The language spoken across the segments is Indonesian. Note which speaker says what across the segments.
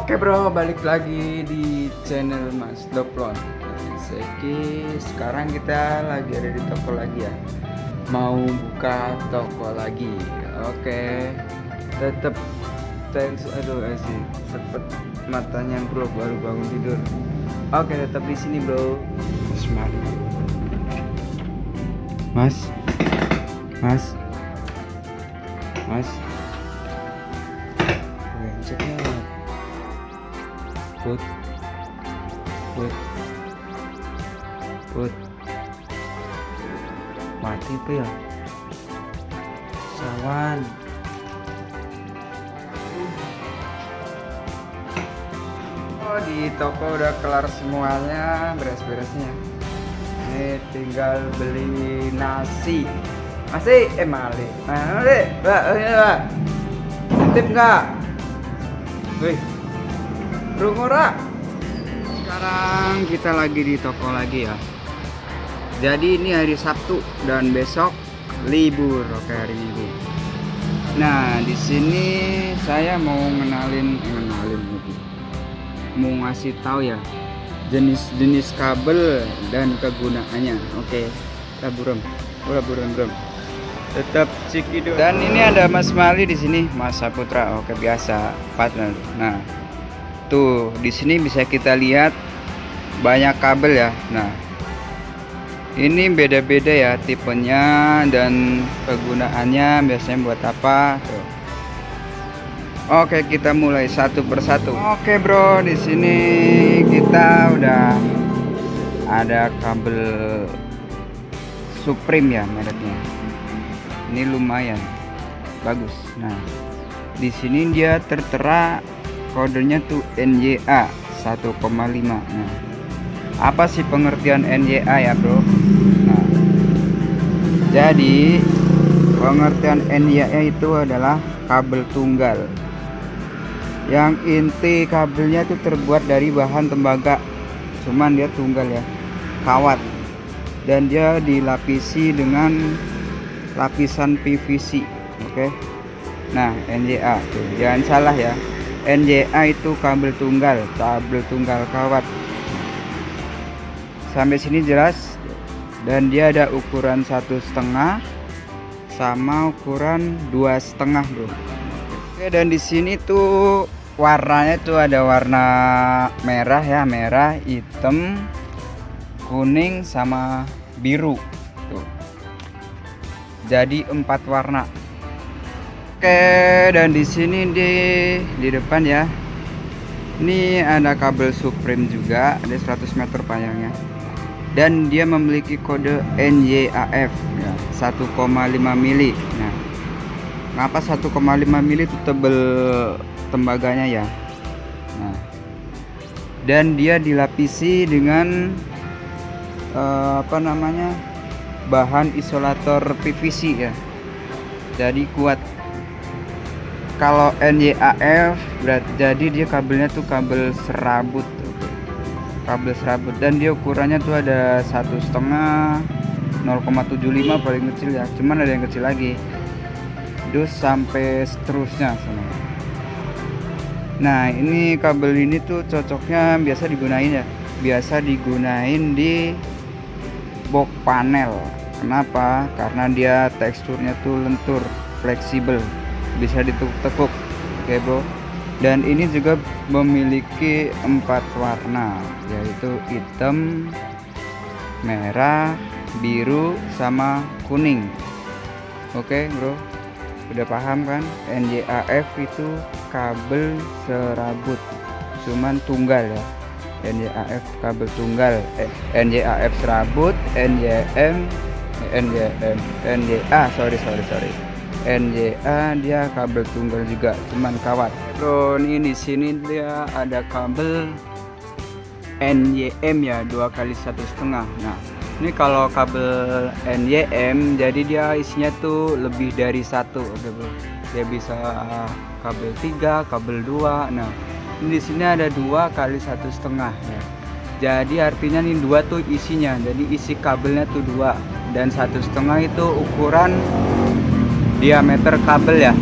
Speaker 1: Oke bro, balik lagi di channel Mas Doplon. Seki, sekarang kita lagi ada di toko lagi ya. Mau buka toko lagi. Oke, tetap tense. Aduh asik, sepet matanya bro baru bangun tidur. Oke, tetap di sini bro. Semangat. Mas, Mas, Mas. Ceknya. Put mati apa ya sawan. Oh, di toko udah kelar semuanya, beres-beresnya. Ini tinggal beli nasi. Masih mali mbak titip nggak? Wih, Rungora. Sekarang kita lagi di toko lagi ya. Jadi ini hari Sabtu dan besok libur. Oke, hari Minggu. Nah, di sini saya mau ngenalin lagi. Mau ngasih tahu ya jenis-jenis kabel dan kegunaannya. Oke, kita buram tetap cikido. Dan ini ada Mas Mali di sini, Mas Saputra. Oke, biasa partner. Nah, tuh di sini bisa kita lihat banyak kabel ya. Nah, ini beda-beda ya tipenya dan kegunaannya biasanya buat apa tuh. Oke, kita mulai satu persatu. Oke bro, di sini kita udah ada kabel Supreme ya mereknya. Ini lumayan bagus. Nah, di sini dia tertera kodenya tuh NYA 1,5. Nah, apa sih pengertian NYA ya bro? Nah, jadi pengertian NYA itu adalah kabel tunggal. Yang inti kabelnya itu terbuat dari bahan tembaga, cuman dia tunggal ya, kawat, dan dia dilapisi dengan lapisan PVC. Oke. Nah, NYA tuh, jangan salah ya. NYA itu kabel tunggal kawat. Sampai sini jelas. Dan dia ada ukuran 1,5 sama ukuran 2,5 bro. Oke, dan di sini tuh warnanya tuh ada warna merah ya, merah, hitam, kuning sama biru tuh. Jadi 4 warna. Oke, dan di sini di depan ya. Ini ada kabel Supreme juga, ada 100 meter panjangnya. Dan dia memiliki kode NYAF ya, 1,5 mili. Nah, kenapa 1,5 mili itu tebel tembaganya ya. Nah, dan dia dilapisi dengan bahan isolator PVC ya, jadi kuat. Kalau NYAF berarti jadi dia kabelnya tuh kabel serabut, dan dia ukurannya tuh ada 1,5, 0,75 paling kecil ya, cuman ada yang kecil lagi, terus sampai seterusnya sama. Nah, ini kabel ini tuh cocoknya biasa digunain di box panel. Kenapa? Karena dia teksturnya tuh lentur, fleksibel, bisa ditekuk-tekuk. Oke bro. Dan ini juga memiliki 4 warna, yaitu hitam, merah, biru, sama kuning. Oke bro, udah paham kan? NYAF itu kabel serabut, cuman tunggal ya. NYAF kabel tunggal, NYAF serabut, NYA dia kabel tunggal juga, cuman kawat. Bro, ini di sini dia ada kabel NYM ya, 2 kali 1,5. Nah, ini kalau kabel NYM jadi dia isinya tuh lebih dari 1. Oke bro, dia bisa kabel 3, kabel 2. Nah, di sini ada 2 kali 1,5 ya. Jadi artinya nih 2 tuh isinya. Jadi isi kabelnya tuh 2, dan 1,5 itu ukuran diameter kabel ya,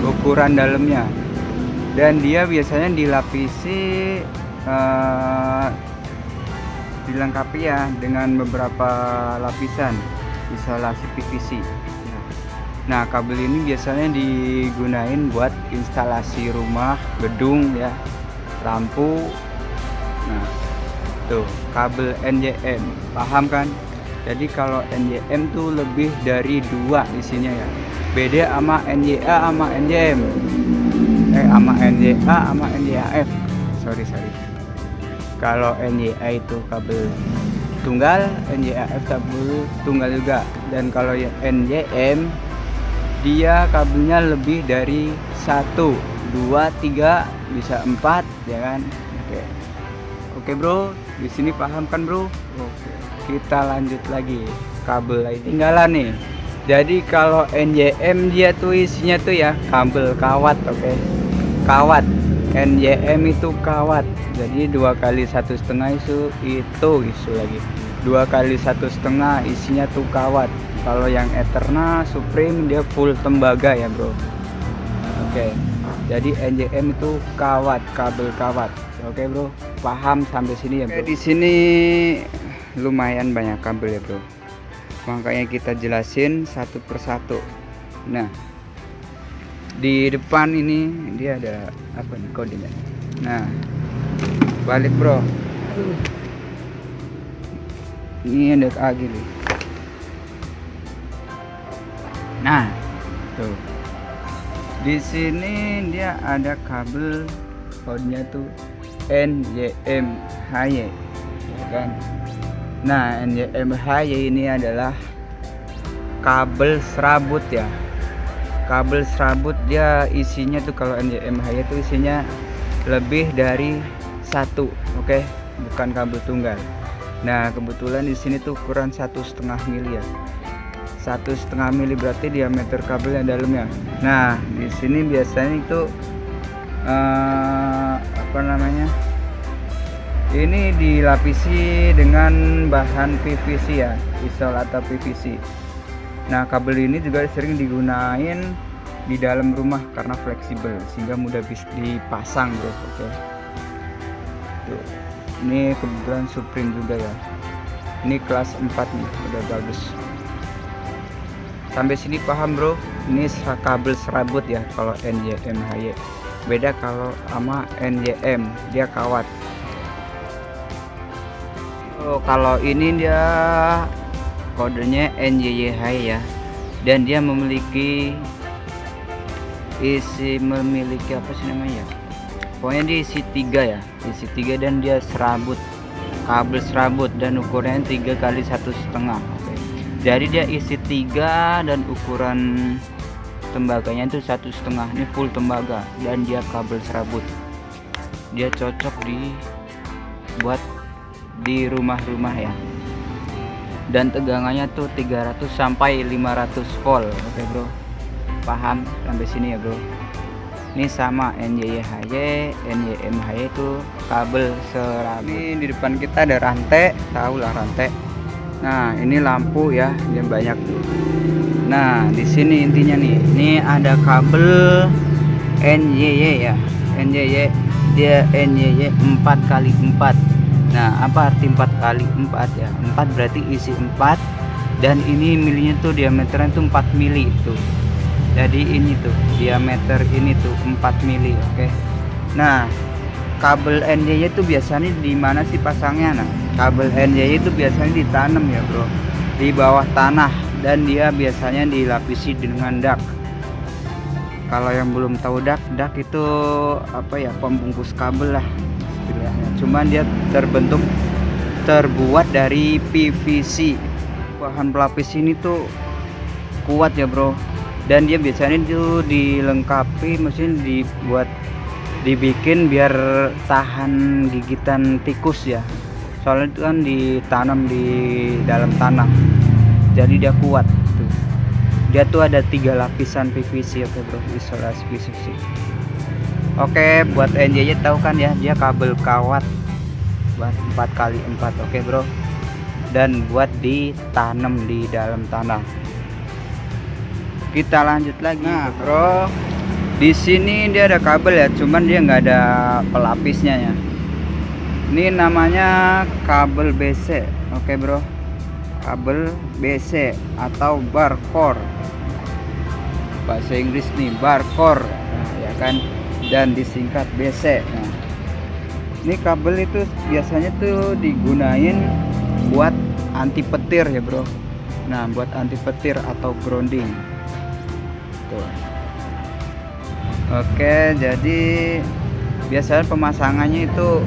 Speaker 1: ukuran dalamnya. dan dia biasanya dilapisi dilengkapi ya dengan beberapa lapisan isolasi PVC. Nah, kabel ini biasanya digunain buat instalasi rumah, gedung ya, lampu. Nah, tuh kabel NJM, paham kan? Jadi kalau NJM tuh lebih dari 2 isinya ya. Beda sama NJA sama NJM. Sama NJA sama NJAF. Sorry. Kalau NJA itu kabel tunggal, NJAF kabel tunggal juga. Dan kalau NJM dia kabelnya lebih dari 1, 2, 3, bisa 4 ya kan. Oke bro, di sini paham kan bro? Oke, kita lanjut lagi. Kabel lain tinggalan nih. Jadi kalau NJM dia tuh isinya tuh ya kabel kawat, oke. Kawat. NJM itu kawat. Jadi 2 kali 1,5 isu lagi. 2 kali 1,5 isinya tuh kawat. Kalau yang Eterna Supreme dia full tembaga ya bro. Oke. Jadi NJM itu kawat, kabel kawat. Oke bro, paham sampai sini ya bro. Di sini lumayan banyak kabel ya bro. Makanya kita jelasin satu persatu. Nah, di depan ini dia ada apa nih kodenya? Nah, balik bro. Ini ada lagi nih. Nah, tuh. Di sini dia ada kabel kodenya tuh NJMHY, ya kan? Nah, NJMHY ini adalah kabel serabut ya. Kabel serabut dia isinya tuh kalau NJMHY itu isinya lebih dari 1, oke? Bukan kabel tunggal. Nah, kebetulan di sini tuh ukuran 1,5 mili ya. 1,5 mili berarti diameter kabelnya dalamnya. Nah, di sini biasanya itu apa namanya? Ini dilapisi dengan bahan PVC ya, isol atau PVC. Nah, kabel ini juga sering digunain di dalam rumah karena fleksibel sehingga mudah bisa dipasang, bro. Oke. Tuh. Ini kebetulan Supreme juga ya. Ini kelas 4 nih, udah bagus. Sampai sini paham bro? Ini kabel serabut ya kalau NJMHY. Beda kalau sama NJM, dia kawat. Oh, kalau ini dia kodenya NJYHY ya. Dan dia memiliki apa sih namanya? Pokoknya dia isi 3 ya. Isi 3 dan dia serabut. Kabel serabut dan ukurannya 3 kali 1,5. Jadi dia isi 3 dan ukuran tembaganya itu 1,5. Ini full tembaga dan dia kabel serabut. Dia cocok buat di rumah-rumah ya. Dan tegangannya tuh 300 sampai 500 volt. Oke bro, paham sampai sini ya bro. Ini sama NJYHY, NJMHY itu kabel serabut. Ini di depan kita ada rantai, tahu lah rantai. Nah, ini lampu ya, yang banyak tuh. Nah, di sini intinya nih, ini ada kabel NJY ya. NJY dia NJY 4x4. Nah, apa arti 4x4 ya? 4 berarti isi 4 dan ini milinya tuh diameternya tuh 4 mili tuh. Jadi ini tuh diameter ini tuh 4 mili, oke. Nah, kabel NJY itu biasanya di mana sih pasangnya? Nah, kabel NJY itu biasanya ditanam ya bro, di bawah tanah dan dia biasanya dilapisi dengan dak. Kalau yang belum tahu dak itu apa ya, pembungkus kabel lah istilahnya. Cuman dia terbuat dari PVC. Bahan pelapis ini tuh kuat ya bro, dan dia biasanya itu dilengkapi mesin dibikin biar tahan gigitan tikus ya, soalnya itu kan ditanam di dalam tanah jadi dia kuat tuh. Dia tuh ada 3 lapisan PVC, oke bro, isolasi PVC. Oke, buat NJY tahu kan ya, dia kabel kawat buat 4x4, oke bro, dan buat ditanam di dalam tanah. Kita lanjut lagi. Nah bro, Di sini dia ada kabel ya, cuman dia nggak ada pelapisnya ya. Ini namanya kabel BC. Oke bro, kabel BC atau barcore, bahasa Inggris nih, barcore, nah, ya kan, dan disingkat BC. Nah, ini kabel itu biasanya tuh digunain buat anti petir ya bro. Nah, buat anti petir atau grounding tuh. Oke, jadi biasanya pemasangannya itu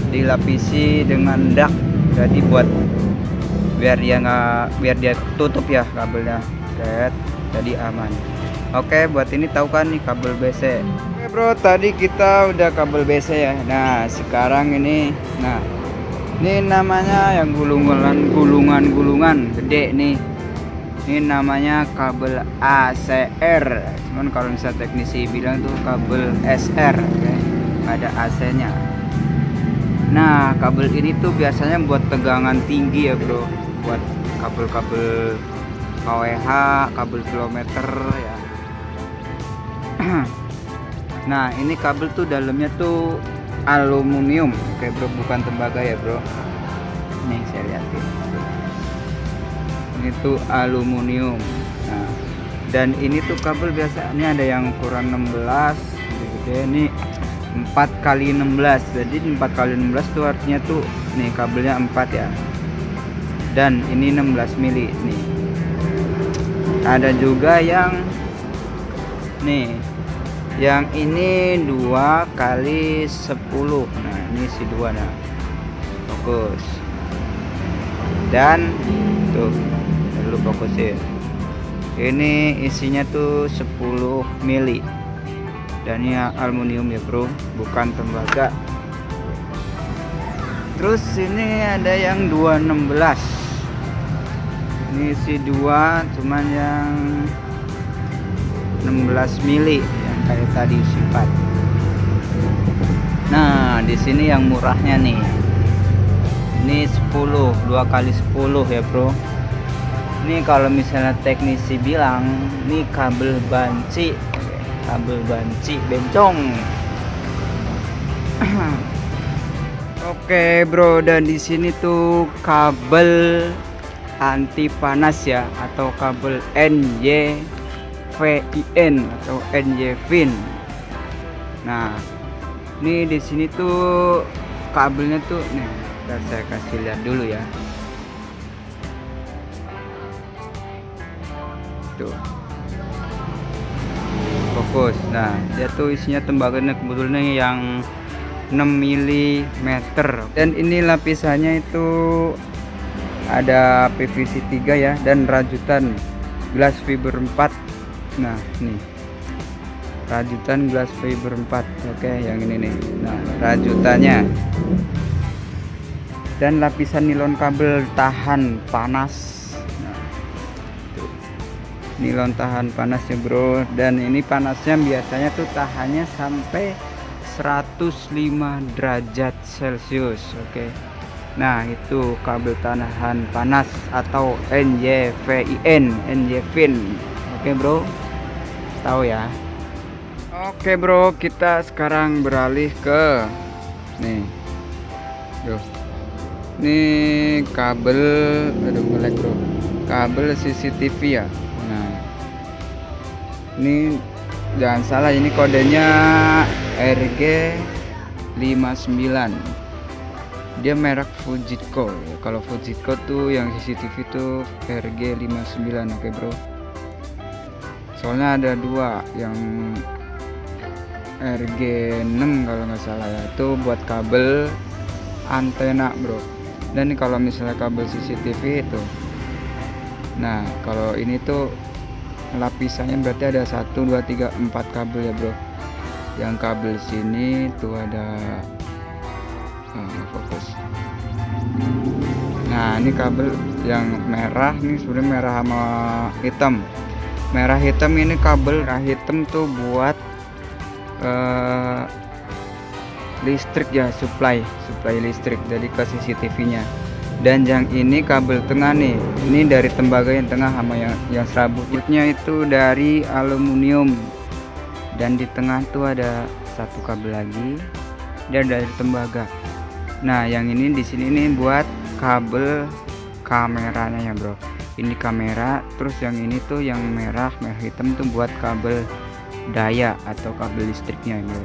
Speaker 1: dilapisi dengan dak, jadi buat biar dia tutup ya kabelnya, jadi aman. Oke, buat ini tahu kan nih kabel BC. Oke bro, tadi kita udah kabel BC ya. Nah sekarang ini, nah ini namanya yang gulungan gede nih. Ini namanya kabel ACR. Cuman kalau misalnya teknisi bilang tuh kabel SR, oke? Nggak ada AC-nya. Nah kabel ini tuh biasanya buat tegangan tinggi ya bro, buat kabel-kabel kWh, kabel kilometer ya. Nah ini kabel tuh dalamnya tuh aluminium, oke bro, bukan tembaga ya bro. Nih saya lihatin, ini tuh aluminium. Nah, dan ini tuh kabel biasanya ada yang ukuran 16, gede, ini 4x16. Jadi 4x16 tuh artinya tuh nih kabelnya 4 ya. Dan ini 16 mili nih. Ada juga yang nih, yang ini 2x10. Nah ini si 2, nah fokus, dan tuh lu fokusin, ini isinya tuh 10 mili, dan ini aluminium ya bro, bukan tembaga. Terus ini ada yang 216, ini isi 2, cuman yang 16 mili yang kayak tadi sifat. Nah di sini yang murahnya nih, ini 10, 2x10 ya bro. Ini kalau misalnya teknisi bilang ini kabel banci, kabel banci bencong. Oke bro, dan di sini tuh kabel anti panas ya, atau kabel NYFIN atau NYFIN. Nah, ini di sini tuh kabelnya tuh nih, saya kasih lihat dulu ya. Tuh. Fokus. Nah, dia tuh isinya tembaganya kebetulan yang 6 mm, dan ini lapisannya itu ada PVC 3 ya, dan rajutan glass fiber 4. Nah nih rajutan glass fiber 4, oke, yang ini nih. Nah rajutannya, dan lapisan nilon kabel tahan panas. Nah, tuh. Nilon tahan panas ya bro, dan ini panasnya biasanya tuh tahannya sampai 105 derajat Celcius, oke. Nah itu kabel tahan panas atau NYFIN, oke bro, tahu ya. Oke bro, kita sekarang beralih ke nih, tuh, ini kabel, aduh ngelag bro, kabel CCTV ya. Nah ini jangan salah, ini kodenya RG59, dia merek Fujitsu. Kalau Fujitsu tuh yang CCTV tuh RG59, oke bro. Soalnya ada dua, yang RG6 kalau nggak salah ya, itu buat kabel antena bro. Dan ini kalau misalnya kabel CCTV itu, nah kalau ini tuh lapisannya berarti ada 1, 2, 3, 4 kabel ya bro. Yang kabel sini tuh ada, fokus. Nah ini kabel yang merah, ini sebenarnya merah sama hitam. Merah hitam ini kabel merah hitam tuh buat listrik ya, supply listrik jadi ke CCTV nya. Dan yang ini kabel tengah nih, ini dari tembaga yang tengah sama yang serabutnya itu dari aluminium. dan di tengah tuh ada satu kabel lagi, dia dari tembaga. Nah yang ini di sini nih buat kabel kameranya ya bro, ini kamera. Terus yang ini tuh yang merah hitam tuh buat kabel daya atau kabel listriknya bro.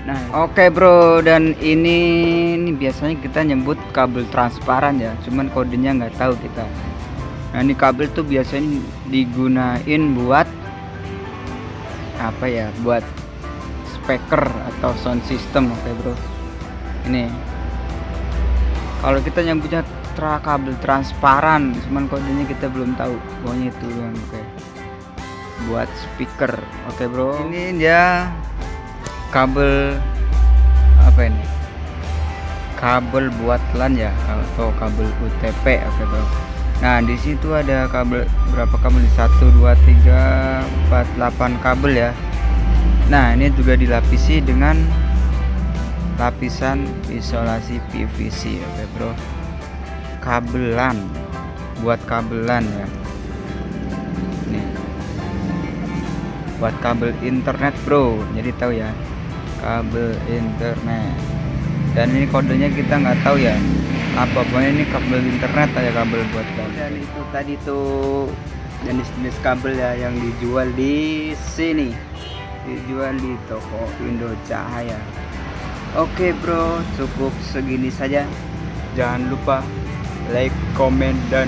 Speaker 1: Nah oke bro, dan ini biasanya kita nyebut kabel transparan ya, cuman kodenya nggak tahu kita. Nah ini kabel tuh biasanya digunain buat apa ya, buat speaker atau sound system. Oke bro, ini kalau kita nyebutnya kabel transparan, cuman kodenya kita belum tahu, pokoknya itu yang oke buat speaker. Oke bro, ini dia kabel apa ini, kabel buat LAN ya atau kabel UTP. Oke bro, nah di situ ada kabel, berapa kabel di 1 2 3 4 8 kabel ya. Nah ini juga dilapisi dengan lapisan isolasi PVC. Oke bro, kabel LAN, buat kabel LAN ya. Nih buat kabel internet bro, jadi tahu ya, kabel internet. Dan ini kodenya kita nggak tahu ya apa, pokoknya ini kabel internet aja, kabel buat kabel. Dan itu tadi tuh jenis-jenis kabel ya yang dijual di sini, dijual di toko Indo Cahaya. Oke bro, cukup segini saja. Jangan lupa like, comment, dan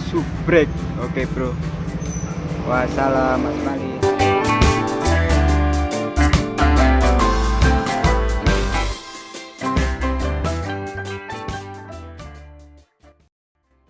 Speaker 1: subscribe. Oke bro, wassalam, Mas Mali.